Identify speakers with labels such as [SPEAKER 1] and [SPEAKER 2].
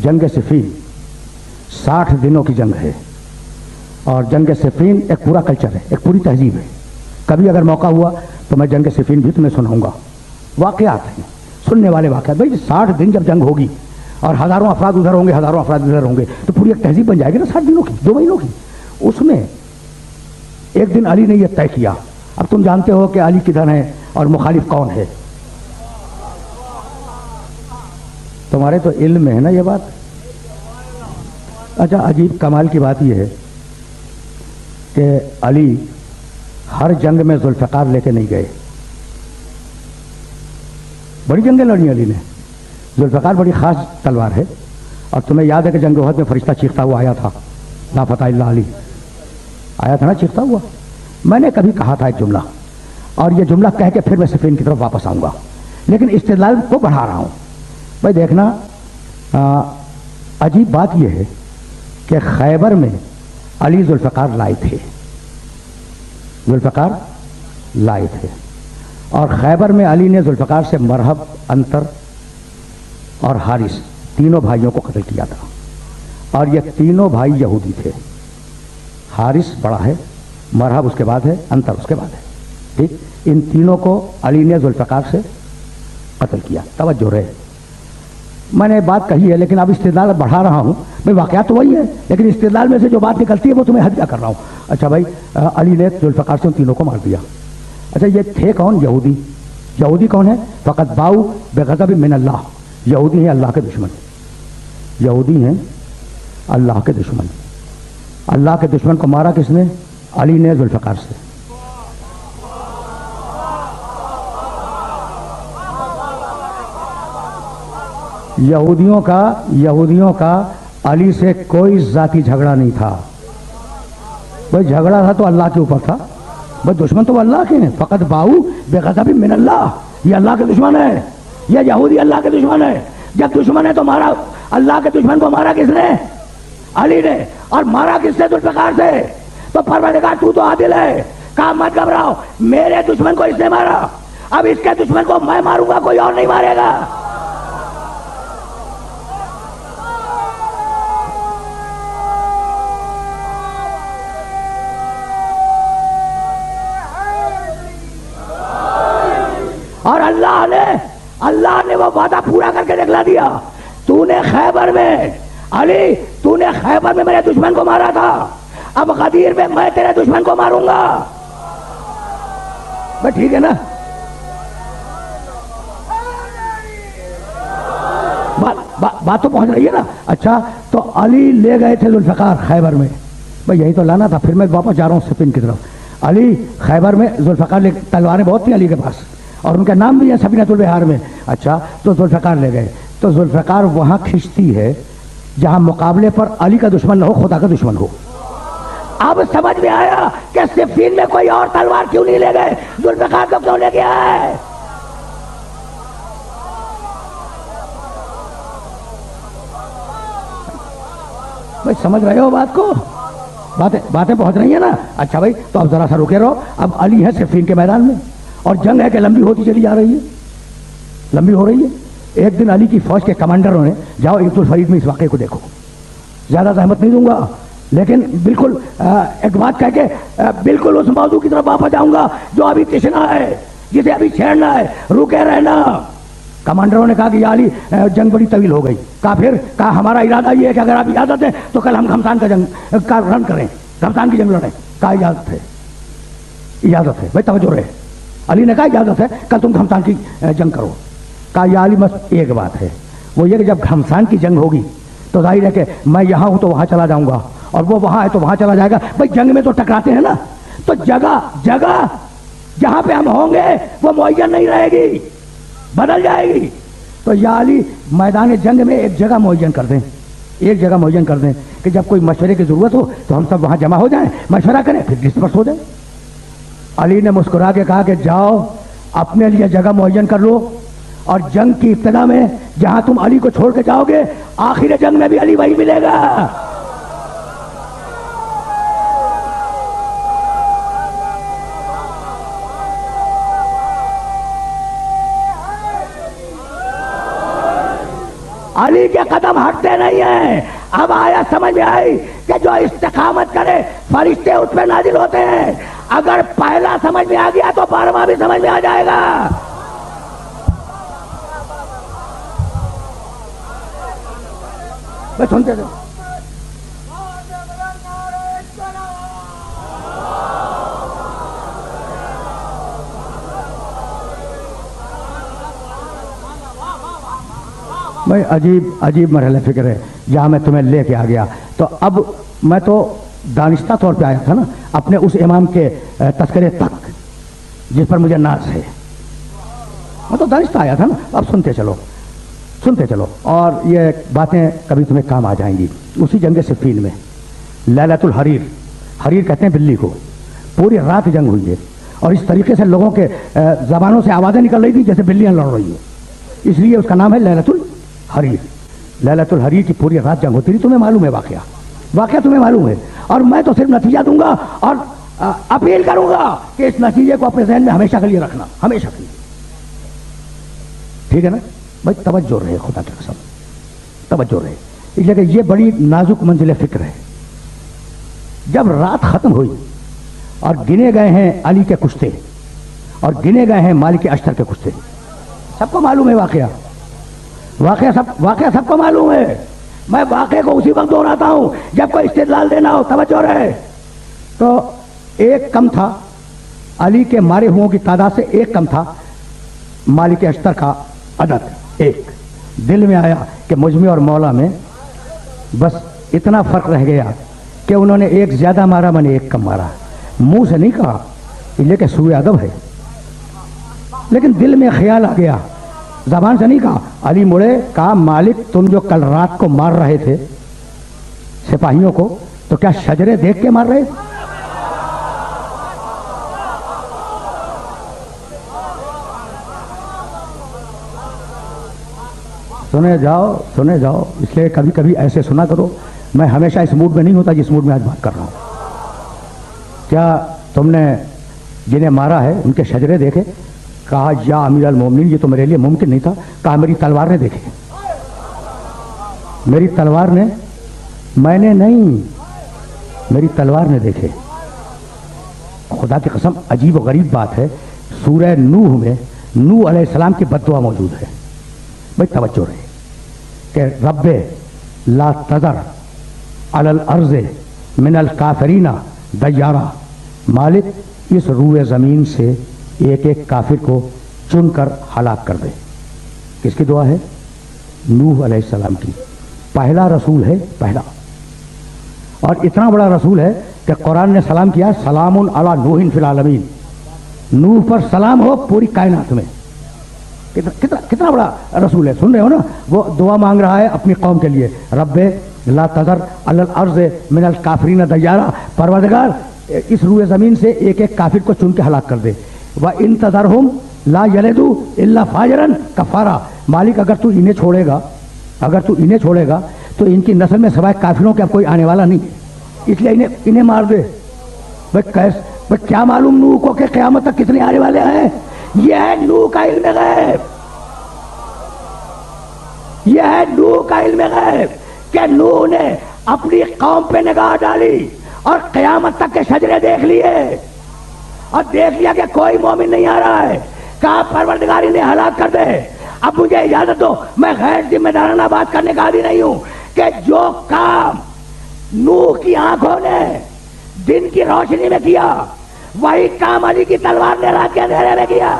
[SPEAKER 1] जंग सिफीन 60 दिनों की जंग है और जंग सिफीन एक पूरा कल्चर है, एक पूरी तहजीब है। कभी अगर मौका हुआ तो मैं जंग सिफीन भी तुम्हें सुनाऊंगा। वाकयात हैं, सुनने वाले वाकयात। भाई 60 दिन जब जंग होगी और हजारों अफराद उधर होंगे, हजारों अफराद उधर होंगे, तो पूरी एक तहजीब बन जाएगी ना 60 दिनों की, 2 महीनों की। उसमें एक दिन अली ने यह तय किया। अब तुम जानते हो कि अली किधर है और मुखालिफ कौन है। तुम्हारे तो इल्म में है ना ये बात। अच्छा, अजीब कमाल की बात यह है कि अली हर जंग में जुल्फ़िकार लेके नहीं गए। बड़ी जंगें लड़ी अली ने। जुल्फ़िकार बड़ी खास तलवार है और तुम्हें याद है कि जंग उहद में फरिश्ता चीखता हुआ आया था, ला फतह इल्ला अली, आया था ना चीखता हुआ। मैंने कभी कहा था एक जुमला, और ये जुमला कह के फिर मैं सिफीन की तरफ वापस आऊंगा, लेकिन इस्तिदलाल को बढ़ा रहा हूं। भाई देखना, अजीब बात यह है कि खैबर में अली जुल्फ़िकार लाए थे, जुल्फ़िकार लाए थे, और खैबर में अली ने जुल्फ़िकार से मरहब, अंतर और हारिस तीनों भाइयों को कत्ल किया था। और ये तीनों भाई यहूदी थे। हारिस बड़ा है, मरहब उसके बाद है, अंतर उसके बाद है। ठीक, इन तीनों को अली ने जुल्फ़िकार से कत्ल किया। तवज्जो रहे, मैंने बात कही है लेकिन अब इस्तिदलाल बढ़ा रहा हूं। भाई वाकया तो वही है, लेकिन इस्तिदलाल में से जो बात निकलती है वो तुम्हें हदिया कर रहा हूं। अच्छा भाई, अली ने जुल्फ़िकार से उन तीनों को मार दिया। अच्छा, ये थे कौन? यहूदी। यहूदी कौन है? फ़क़त बाऊ बेग़ज़ब मिन अल्लाह। यहूदी हैं अल्लाह के दुश्मन, यहूदी हैं अल्लाह के दुश्मन। अल्लाह के दुश्मन को मारा किसने? अली ने जुल्फ़िकार से। यहूदियों का अली से कोई जाती झगड़ा नहीं था। भाई झगड़ा था तो अल्लाह के ऊपर था। भाई दुश्मन तो अल्लाह के हैं। फ़क़त बाऊ बेग़ज़ब मिन अल्लाह, ये अल्लाह के दुश्मन है, ये यहूदी अल्लाह के दुश्मन है। जब दुश्मन है तो मारा, अल्लाह के दुश्मन को मारा किसने? अली ने। और मारा किससे? जुल्फ़िकार से। तो परवरदिगार तू तो आदिल है, कहा मत घबराओ, मेरे दुश्मन को इसने मारा, अब इसके दुश्मन को मैं मारूंगा, कोई और नहीं मारेगा। और अल्लाह ने वो वादा पूरा करके दिखला दिया। तूने खैबर में, अली तूने खैबर में मेरे दुश्मन को मारा था, अब गदीर में मैं तेरे दुश्मन को मारूंगा। बस ठीक है ना? बात तो पहुंच रही है ना? अच्छा, तो अली ले गए थे जुल्फ़िकार खैबर में। भाई यही तो लाना था। फिर मैं वापस जा रहा हूं सिफीन की तरफ। अली खैबर में जुल्फ़िकार तलवारें बहुत थी अली के पास और उनका नाम भी है सफीनतुल बिहार में। अच्छा, तो जुल्फ़िकार ले गए। तो जुल्फ़िकार वहां खिंचती है जहां मुकाबले पर अली का दुश्मन न हो, खुदा का दुश्मन हो। अब समझ में आया कि सिफीन में कोई और तलवार क्यों नहीं ले गए, जुल्फ़िकार को क्यों ले गया है। भाई समझ रहे हो बात को? बातें पहुंच रही है ना? अच्छा भाई, तो अब जरा सा रुके रहो। अब अली है सिफीन के मैदान में और जंग है कि लंबी होती चली जा रही है, लंबी हो रही है। एक दिन अली की फौज के कमांडरों ने, जाओ इब्तुल फरीद में इस वाक़े को देखो, ज्यादा जहमत नहीं दूंगा, लेकिन बिल्कुल एक बात कह के बिल्कुल उस मौजू की तरफ वापस जाऊंगा जो अभी तिशना है, जिसे अभी छेड़ना है, रुके रहना। कमांडरों ने कहा कि या अली, जंग बड़ी तवील हो गई। कहा फिर? कहा हमारा इरादा ये है कि अगर आप इजाजत है तो कल हम घमसान का जंग का रन करें, घमसान की जंग लड़ें। कहा इजाजत है, इजाजत है। भाई तवज्जो रहे, अली ने कहा इजाजत है, कल तुम घमसान की जंग करो। कहा या अली, बस एक बात है, वो ये कि जब घमसान की जंग होगी तो जाहिर है कि मैं यहां हूं तो वहां चला जाऊंगा और वो वहां है तो वहां चला जाएगा। भाई जंग में तो टकराते हैं ना, तो जगह जहां पे हम होंगे वो मुअय्यन नहीं रहेगी, बदल जाएगी। तो या अली, मैदान जंग में एक जगह मुअय्यन कर दें, एक जगह मुअय्यन कर दें कि जब कोई मशवरे की जरूरत हो तो हम सब वहां जमा हो जाएं, मशवरा करें, फिर डिस्पर्स हो जाए। अली ने मुस्कुरा के कहा कि जाओ अपने लिए जगह मुअय्यन कर लो और जंग की इब्तिदा में जहां तुम अली को छोड़ के जाओगे, आखिर जंग में भी अली वही मिलेगा। अली के कदम हटते नहीं हैं। अब आया समझ में आई कि जो इस्तिकामत करे फरिश्ते उस पर नाजिल होते हैं। अगर पहला समझ में आ गया तो 12वां भी समझ में आ जाएगा। बस सुनते थे। भाई अजीब अजीब मरहले फिक्र है जहां मैं तुम्हें लेके आ गया। तो अब मैं तो दानिश्ता तौर पे आया था ना, अपने उस इमाम के तस्करे तक जिस पर मुझे नाज है। मैं तो दानिश्ता आया था ना। अब सुनते चलो, सुनते चलो, और ये बातें कभी तुम्हें काम आ जाएंगी। उसी जंग सिफ़ीन में लैलतुल हरीर, हरीर कहते हैं बिल्ली को, पूरी रात जंग हुई है और इस तरीके से लोगों के जबानों से आवाज़ें निकल रही थी जैसे बिल्लियां लड़ रही हो, इसलिए उसका नाम है लैलतुल हरीर। लैलतुल हरीर की पूरी रात जंग होती थी। तुम्हें मालूम है वाकया तुम्हें मालूम है, और मैं तो सिर्फ नतीजा दूंगा और अपील करूंगा कि इस नतीजे को अपने जहन में हमेशा के लिए रखना, हमेशा के लिए, ठीक है ना भाई। तवज्जो रहे, खुदा की कसम तवज्जो रहे, इसलिए कि ये बड़ी नाजुक मंजिल फिक्र है। जब रात खत्म हुई और गिने गए हैं अली के कुश्ते और गिने गए हैं मालिक अश्तर के कुश्ते, सबको मालूम है वाकया सबको मालूम है। मैं वाकये को उसी वक्त दोहराता हूं जब कोई इस्तेदलाल देना हो। तवज्जो रहे। तो एक कम था, अली के मारे हुओं की तादाद से एक कम था मालिक अश्तर का अदद। एक दिल में आया कि मुझमें और मौला में बस इतना फर्क रह गया कि उन्होंने एक ज्यादा मारा, मैंने एक कम मारा। मुंह से नहीं कहा, लेकिन सूए अदब है, लेकिन दिल में ख्याल आ गया, जबान से नहीं कहा। अली मुड़े, कहा मालिक तुम जो कल रात को मार रहे थे सिपाहियों को, तो क्या शजरे देख के मार रहे थे? सुने जाओ, इसलिए कभी कभी ऐसे सुना करो। मैं हमेशा इस मूड में नहीं होता जिस मूड में आज बात कर रहा हूं। क्या तुमने जिन्हें मारा है उनके शजरे देखे? कहा या अमीर अल मोमिनीन, ये तो मेरे लिए मुमकिन नहीं था। कहा मेरी तलवार ने देखे, मेरी तलवार ने, मैंने नहीं, मेरी तलवार ने देखे। खुदा की कसम अजीब और गरीब बात है, सूरह नूह में नूह अलैहिस्सलाम की बद्दुआ मौजूद है। भाई तवज्जो रहे कि रब्बे ला तज़र अलल अर्ज़े मिनल काफिरीना दय्यारा, मालिक इस रूए ज़मीन से एक एक काफिर को चुनकर हलाक कर दे। किसकी दुआ है? नूह अलैहिस्सलाम की। पहला रसूल है, पहला, और इतना बड़ा रसूल है कि कुरान ने सलाम किया, सलामुन अला नूहिन फिल आलमीन, नूह पर सलाम हो पूरी कायनात में। कितना बड़ा रसूल है, सुन रहे हो ना। वो दुआ मांग रहा है अपनी कौम के लिए, रब्बे ला तज़र अलल अर्ज़ मिनल काफिरीन दय्यारा, परवरदिगार इस रूए ज़मीन से एक एक काफिर को चुन के हलाक कर दे। व इन तज़रहुम ला यलिदू इल्ला फाजरन कफ़ारा, मालिक अगर तू इन्हें छोड़ेगा तो इनकी नस्ल में सिवाय काफिरों के अब कोई आने वाला नहीं, इसलिए इन्हें मार दे। भाई क्या मालूम नूह को कि क़यामत तक कितने आने वाले हैं? यह है नूह का इल्म गैब, यह है नूह का इल्म गैब कि नूह ने अपनी कौम पे निगाह डाली और क़यामत तक के शजरे देख लिए और देख लिया कि कोई मोमिन नहीं आ रहा है। कहा परवरदिगार इन्हें हलाक कर दे। अब मुझे इजाजत दो, मैं गैर जिम्मेदाराना बात करने का आदी नहीं हूं कि जो काम नूह की आंखों ने दिन की रोशनी में किया वही काम अली की तलवार ने रात के अंधेरे में किया।